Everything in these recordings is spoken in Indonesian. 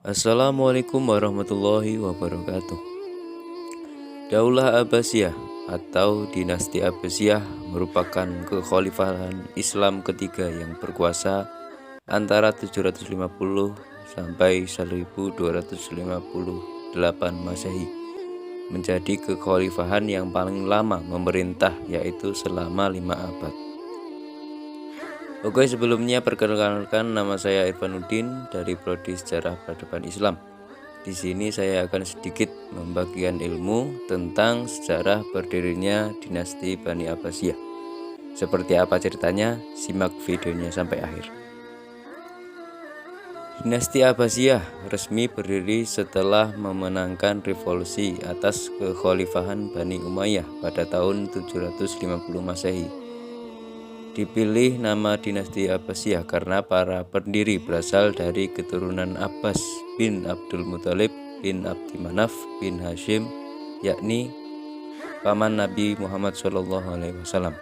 Assalamualaikum warahmatullahi wabarakatuh. Daulah Abbasiyah atau dinasti Abbasiyah merupakan kekhalifahan Islam ketiga yang berkuasa antara 750 sampai 1258 Masehi. Menjadi kekhalifahan yang paling lama memerintah, yaitu selama 5 abad. Oke, sebelumnya perkenalkan, nama saya Irfanuddin dari Prodi Sejarah Peradaban Islam. Di sini saya akan sedikit membagikan ilmu tentang sejarah berdirinya dinasti Bani Abbasiyah. Seperti apa ceritanya? Simak videonya sampai akhir. Dinasti Abbasiyah resmi berdiri setelah memenangkan revolusi atas kekhalifahan Bani Umayyah pada tahun 750 Masehi. Dipilih nama dinasti Abbasiyah karena para pendiri berasal dari keturunan Abbas bin Abdul Muthalib bin Abdi Manaf bin Hashim, yakni paman Nabi Muhammad SAW.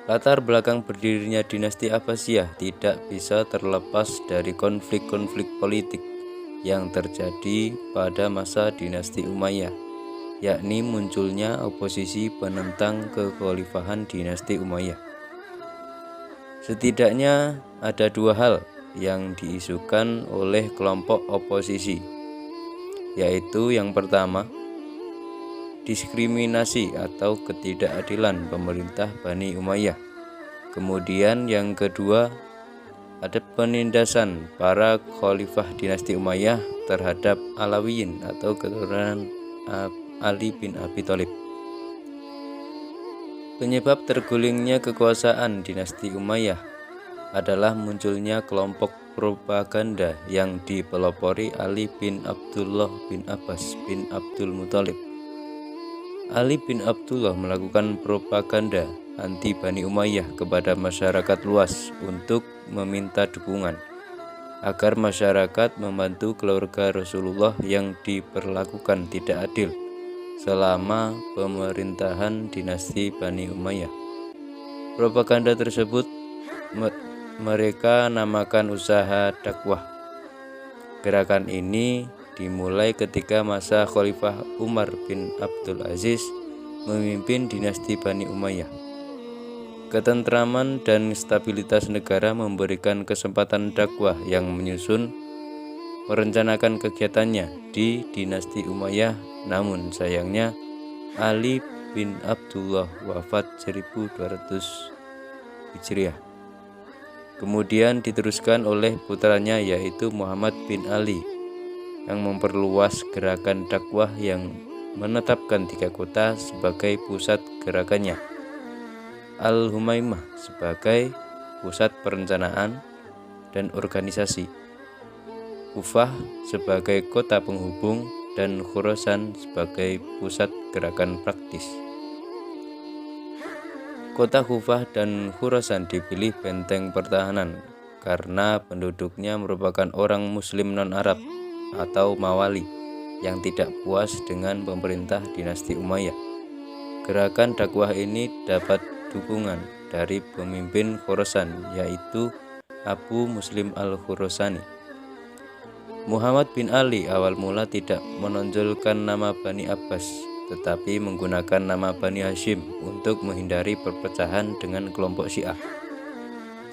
Latar belakang berdirinya dinasti Abbasiyah tidak bisa terlepas dari konflik-konflik politik yang terjadi pada masa dinasti Umayyah, yakni munculnya oposisi penentang kekhalifahan dinasti Umayyah. Setidaknya ada dua hal yang diisukan oleh kelompok oposisi, yaitu yang pertama, diskriminasi atau ketidakadilan pemerintah Bani Umayyah. Kemudian yang kedua, ada penindasan para khalifah dinasti Umayyah terhadap Alawiyin atau keturunan Ali bin Abi Thalib. Penyebab tergulingnya kekuasaan dinasti Umayyah adalah munculnya kelompok propaganda yang dipelopori Ali bin Abdullah bin Abbas bin Abdul Muthalib. Ali bin Abdullah melakukan propaganda anti Bani Umayyah kepada masyarakat luas untuk meminta dukungan agar masyarakat membantu keluarga Rasulullah yang diperlakukan tidak adil selama pemerintahan dinasti Bani Umayyah. Propaganda tersebut mereka namakan usaha dakwah. Gerakan ini dimulai ketika masa Khalifah Umar bin Abdul Aziz memimpin dinasti Bani Umayyah. Ketentraman dan stabilitas negara memberikan kesempatan dakwah yang merencanakan kegiatannya di dinasti Umayyah. Namun sayangnya Ali bin Abdullah wafat 1200 Hijriah. Kemudian diteruskan oleh putranya, yaitu Muhammad bin Ali, yang memperluas gerakan dakwah yang menetapkan 3 kota sebagai pusat gerakannya. Al-Humaimah sebagai pusat perencanaan dan organisasi, Kufah sebagai kota penghubung, dan Khurasan sebagai pusat gerakan praktis. Kota Kufah dan Khurasan dipilih benteng pertahanan karena penduduknya merupakan orang Muslim non-Arab atau Mawali yang tidak puas dengan pemerintah dinasti Umayyah. Gerakan dakwah ini dapat dukungan dari pemimpin Khurasan, yaitu Abu Muslim al-Khurasani. Muhammad bin Ali awal mula tidak menonjolkan nama Bani Abbas, tetapi menggunakan nama Bani Hashim untuk menghindari perpecahan dengan kelompok Syiah.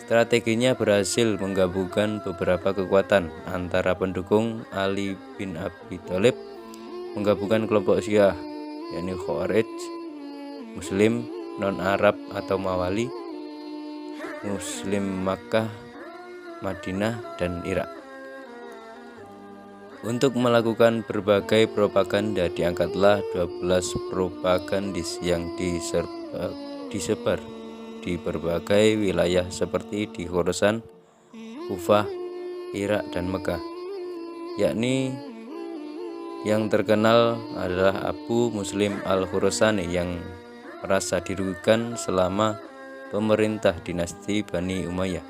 Strateginya berhasil menggabungkan beberapa kekuatan antara pendukung Ali bin Abi Thalib, menggabungkan kelompok Syiah, yakni Khawarij, Muslim non-Arab atau Mawali, Muslim Makkah, Madinah, dan Irak. Untuk melakukan berbagai propaganda, diangkatlah 12 propagandis yang disebar di berbagai wilayah seperti di Khurasan, Kufah, Irak, dan Mekah. Yakni yang terkenal adalah Abu Muslim al-Khurasani yang merasa dirugikan selama pemerintah dinasti Bani Umayyah.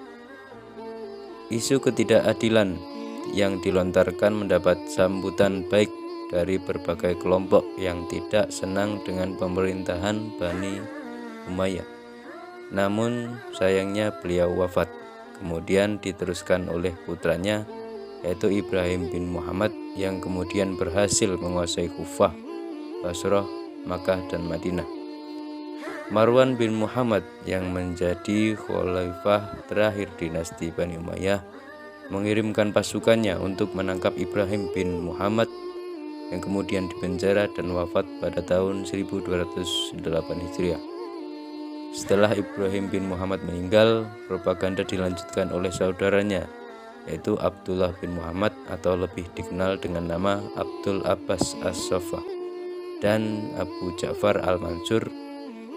Isu ketidakadilan yang dilontarkan mendapat sambutan baik dari berbagai kelompok yang tidak senang dengan pemerintahan Bani Umayyah. Namun sayangnya beliau wafat, kemudian diteruskan oleh putranya yaitu Ibrahim bin Muhammad yang kemudian berhasil menguasai Kufah, Basrah, Makkah, dan Madinah. Marwan bin Muhammad yang menjadi khalifah terakhir dinasti Bani Umayyah mengirimkan pasukannya untuk menangkap Ibrahim bin Muhammad yang kemudian dipenjara dan wafat pada tahun 1208 Hijriah. Setelah Ibrahim bin Muhammad meninggal, propaganda dilanjutkan oleh saudaranya, yaitu Abdullah bin Muhammad atau lebih dikenal dengan nama Abdul Abbas As-Saffah dan Abu Ja'far Al-Mansur.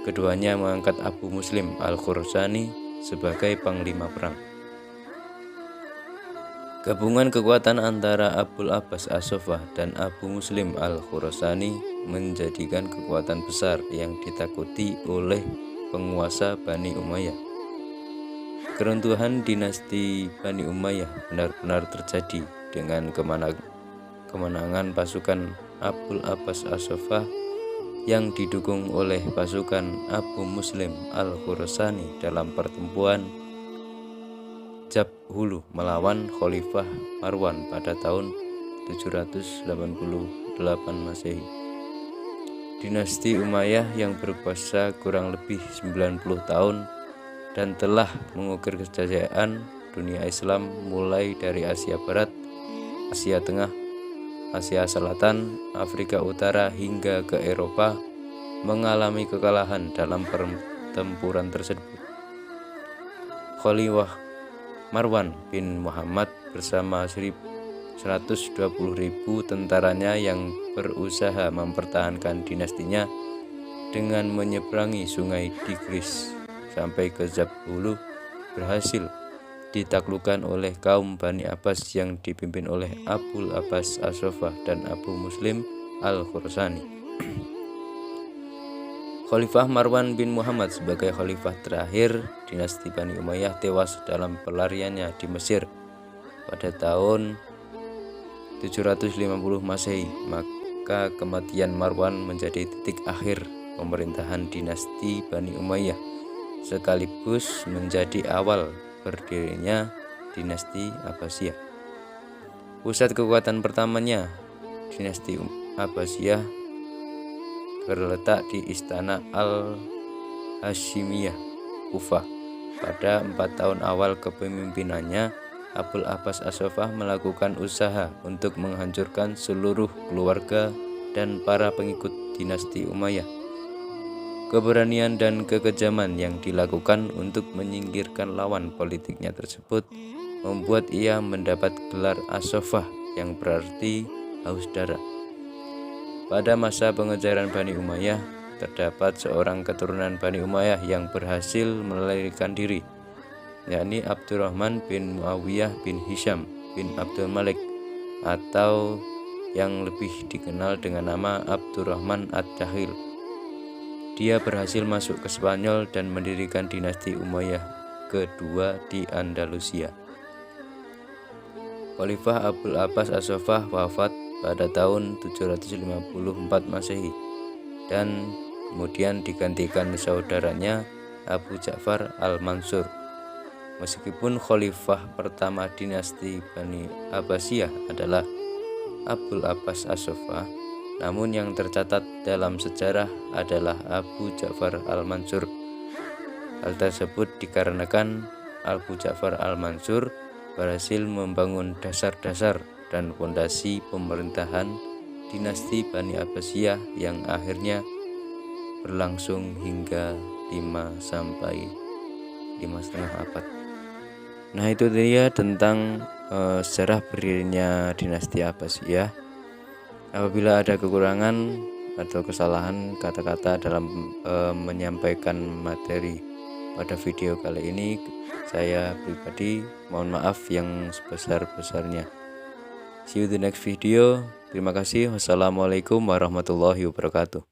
Keduanya mengangkat Abu Muslim Al-Khurasani sebagai panglima perang. Gabungan kekuatan antara Abul Abbas As-Saffah dan Abu Muslim Al-Khurasani menjadikan kekuatan besar yang ditakuti oleh penguasa Bani Umayyah. Keruntuhan dinasti Bani Umayyah benar-benar terjadi dengan kemenangan pasukan Abul Abbas As-Saffah yang didukung oleh pasukan Abu Muslim Al-Khurasani dalam pertempuran Jabhulu melawan Khalifah Marwan pada tahun 788 Masehi. Dinasti Umayyah yang berkuasa kurang lebih 90 tahun dan telah mengukir kejayaan dunia Islam mulai dari Asia Barat, Asia Tengah, Asia Selatan, Afrika Utara hingga ke Eropa, mengalami kekalahan dalam pertempuran tersebut. Khalifah Marwan bin Muhammad bersama 120.000 tentaranya yang berusaha mempertahankan dinastinya dengan menyeberangi sungai Tigris sampai ke Jabhulu berhasil ditaklukkan oleh kaum Bani Abbas yang dipimpin oleh Abul Abbas As-Saffah dan Abu Muslim Al-Khurasani. Khalifah Marwan bin Muhammad sebagai khalifah terakhir dinasti Bani Umayyah tewas dalam pelariannya di Mesir pada tahun 750 Masehi. Maka kematian Marwan menjadi titik akhir pemerintahan dinasti Bani Umayyah sekaligus menjadi awal berdirinya dinasti Abbasiyah. Pusat kekuatan pertamanya dinasti Abbasiyah terletak di Istana Al-Hashimiyah, Kufah. Pada 4 tahun awal kepemimpinannya, Abul Abbas As-Saffah melakukan usaha untuk menghancurkan seluruh keluarga dan para pengikut dinasti Umayyah. Keberanian dan kekejaman yang dilakukan untuk menyingkirkan lawan politiknya tersebut membuat ia mendapat gelar As-Saffah yang berarti haus darah. Pada masa pengejaran Bani Umayyah, terdapat seorang keturunan Bani Umayyah yang berhasil melarikan diri, yakni Abdurrahman bin Muawiyah bin Hisham bin Abdul Malik atau yang lebih dikenal dengan nama Abdurrahman Ad-Dakhil. Dia berhasil masuk ke Spanyol dan mendirikan dinasti Umayyah kedua di Andalusia. Khalifah Abul Abbas As-Saffah wafat pada tahun 754 Masehi dan kemudian digantikan saudaranya Abu Ja'far Al-Mansur. Meskipun khalifah pertama dinasti Bani Abbasiyah adalah Abul Abbas As-Saffah, namun yang tercatat dalam sejarah adalah Abu Ja'far Al-Mansur. Hal tersebut dikarenakan Abu Ja'far Al-Mansur berhasil membangun dasar-dasar dan fondasi pemerintahan dinasti Bani Abbasiyah yang akhirnya berlangsung hingga 5–5,5 abad. Nah, itu dia tentang sejarah berdirinya dinasti Abbasiyah. Apabila ada kekurangan atau kesalahan kata-kata dalam menyampaikan materi pada video kali ini, saya pribadi mohon maaf yang sebesar-besarnya. See you the next video. Terima kasih. Wassalamualaikum warahmatullahi wabarakatuh.